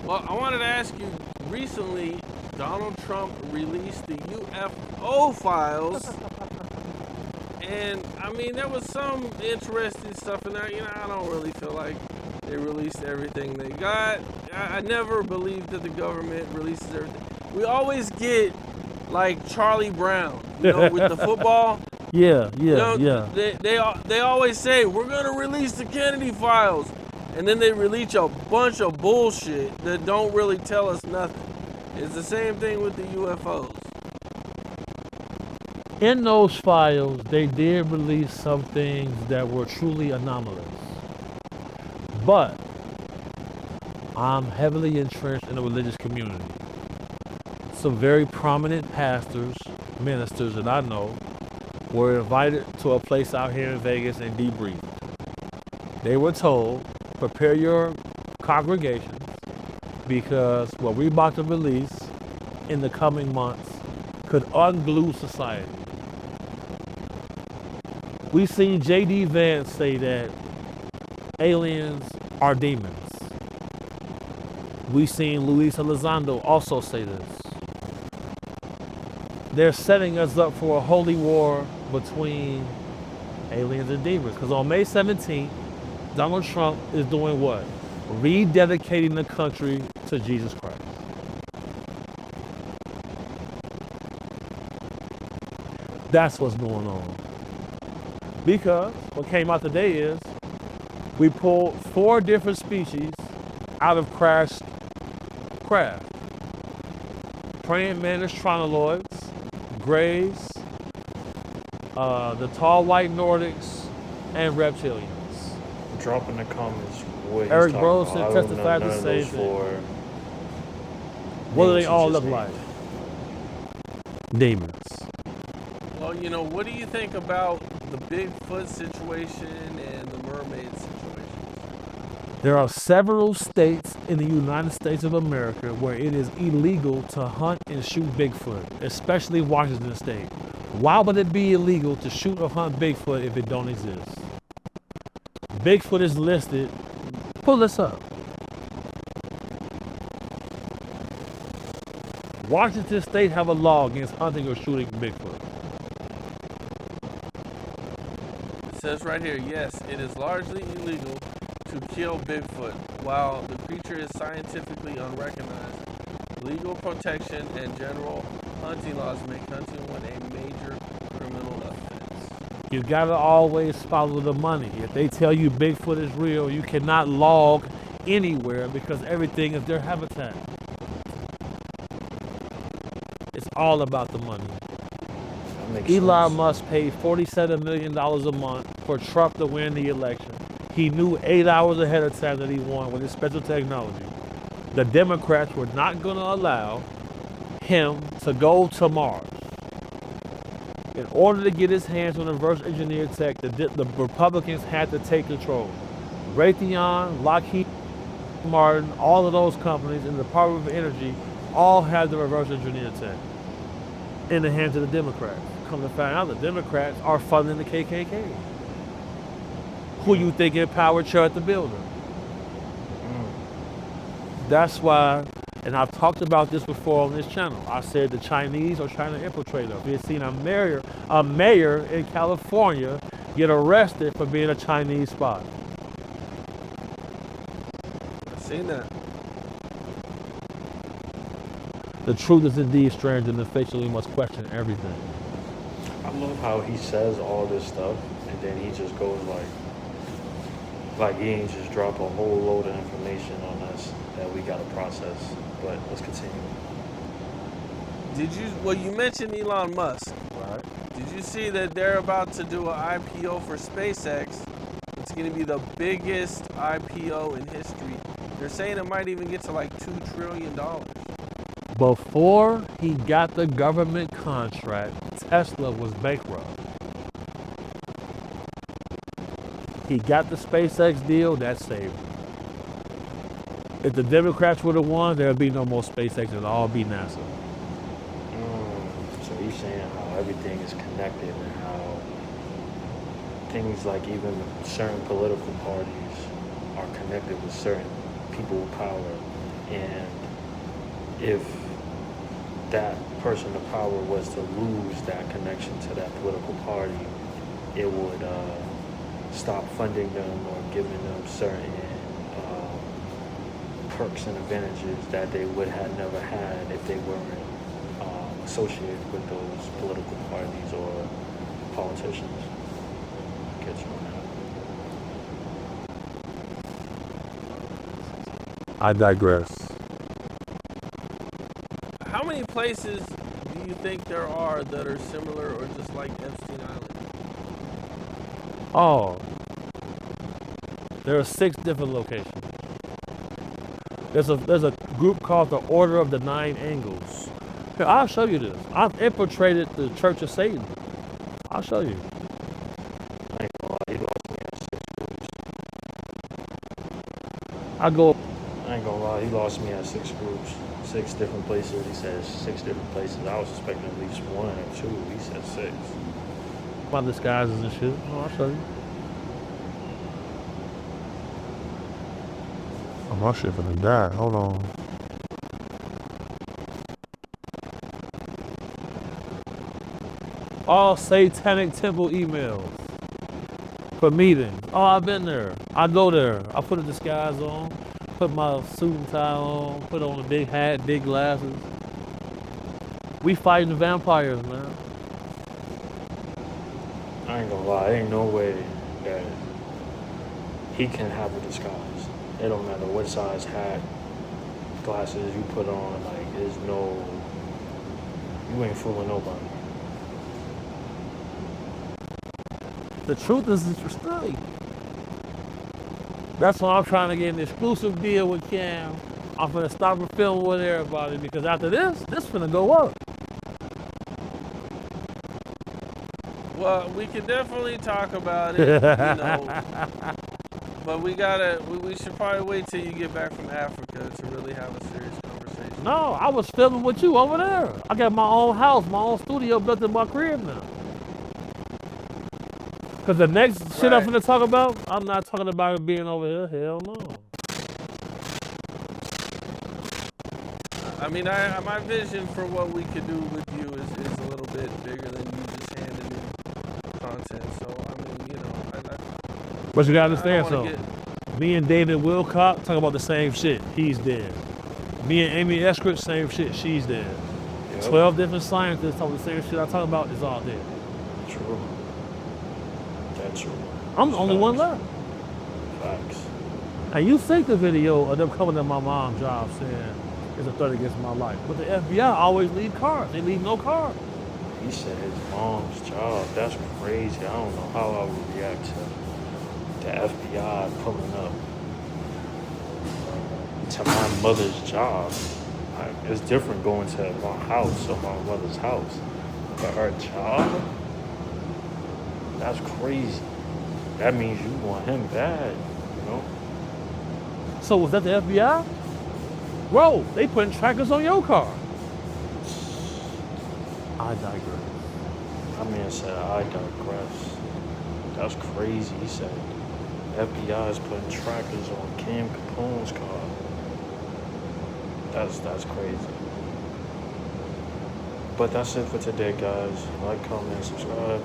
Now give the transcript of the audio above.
Well, I wanted to ask you, recently, Donald Trump released the UFO files. And, I mean, there was some interesting stuff in there. You know, I don't really feel like they released everything they got. I never believed that the government releases everything. We always get, like, Charlie Brown, you know, with the football. Yeah. They always say, we're going to release the Kennedy files. And then they release a bunch of bullshit that don't really tell us nothing. It's the same thing with the UFOs. In those files, they did release some things that were truly anomalous. But I'm heavily entrenched in the religious community. Some very prominent pastors, ministers that I know, were invited to a place out here in Vegas and debriefed. They were told, prepare your congregations because what we're about to release in the coming months could unglue society. We've seen J.D. Vance say that aliens are demons. We've seen Luis Elizondo also say this. They're setting us up for a holy war between aliens and demons. Because on May 17th, Donald Trump is doing what? Rededicating the country to Jesus Christ. That's what's going on. Because what came out today is we pulled 4 different species out of crashed craft. Praying mantis tronoloids, grays, the tall white Nordics, and reptilians. Drop in the comments what he's Eric talking Brosen about. testified the same thing. What do they all look like? Demons. Well, you know, what do you think about the Bigfoot situation and the mermaid situation? There are several states in the United States of America where it is illegal to hunt and shoot Bigfoot, especially Washington State. Why would it be illegal to shoot or hunt Bigfoot if it don't exist? Bigfoot is listed. Pull this up. Washington State have a law against hunting or shooting Bigfoot. It says right here, yes, it is largely illegal to kill Bigfoot. While the creature is scientifically unrecognized, legal protection and general hunting laws make hunting one a major criminal offense. You gotta always follow the money. If they tell you Bigfoot is real, you cannot log anywhere because everything is their habitat. It's all about the money. Elon Musk paid $47 million a month for Trump to win the election. He knew 8 hours ahead of time that he won with his special technology. The Democrats were not going to allow him to go to Mars. In order to get his hands on reverse engineered tech, the Republicans had to take control. Raytheon, Lockheed Martin, all of those companies in the Department of Energy all had the reverse engineered tech in the hands of the Democrats. Come to find out, the Democrats are funding the KKK. Who you think empowered Church the Builder? That's why, and I've talked about this before on this channel. I said the Chinese are trying to infiltrate us. We had seen a mayor in California get arrested for being a Chinese spy. I've seen that. The truth is indeed strange, and the facial we must question everything. I love how he says all this stuff and then he just goes like he ain't just drop a whole load of information on us that we gotta process. But let's continue. You mentioned Elon Musk. Right. Did you see that they're about to do an IPO for SpaceX? It's going to be the biggest IPO in history. They're saying it might even get to like $2 trillion. Before he got the government contract, Tesla was bankrupt. He got the SpaceX deal, that saved him. If the Democrats would have won, there would be no more SpaceX, it would all be NASA. So he's saying how everything is connected and how things like even certain political parties are connected with certain people with power. And if that person of power was to lose that connection to that political party, it would stop funding them or giving them certain perks and advantages that they would have never had if they weren't associated with those political parties or politicians. Get you on that. I digress. How many places do you think there are that are similar or just like Epstein Island? Oh, there are 6 different locations. There's a group called the Order of the Nine Angles. Here, I'll show you this. I've infiltrated the Church of Satan. I'll show you. I ain't gonna lie, he lost me at 6 groups. I go. I ain't gonna lie, he lost me at 6 groups, 6 different places. He said 6 different places. I was expecting at least 1 or 2. He said 6. My disguises and shit. Oh, I'll show you. Oh, my shit finna die. Hold on. All satanic temple emails for meetings. Oh, I've been there. I go there. I put a disguise on, put my suit and tie on, put on a big hat, big glasses. We fighting the vampires, man. I ain't gonna lie, ain't no way that he can have a disguise. It don't matter what size hat, glasses you put on, like, there's no, you ain't fooling nobody. The truth is interesting. That's why I'm trying to get an exclusive deal with Cam. I'm finna stop and film with everybody because after this finna go up. Well, we can definitely talk about it, you know. But we should probably wait till you get back from Africa to really have a serious conversation. No, I was filming with you over there. I got my own house, my own studio built in my crib now. Cause the next shit I'm finna talk about, I'm not talking about it being over here. Hell no. I mean, my vision for what we could do with you is a little bit bigger than you just handing me content. So, I mean, you know, But you gotta I understand don't wanna something. Me and David Wilcock talking about the same shit. He's dead. Me and Amy Eskridge, same shit. She's dead. Yep. 12 different scientists talking the same shit I talk about is all dead. True. That's true. I'm the only one left. Facts. And you think the video of them coming to my mom's job saying it's a threat against my life. But the FBI always leave cards. They leave no card. He said his mom's job. That's crazy. I don't know how I would react to the FBI pulling up to my mother's job. Like, it's different going to my house or my mother's house. But her job? That's crazy. That means you want him bad, you know? So was that the FBI? Bro, they putting trackers on your car. I digress. I mean, said, I digress. That's crazy. He said, FBI is putting trackers on Cam Capone's car. That's crazy. But that's it for today, guys. Like, comment, subscribe.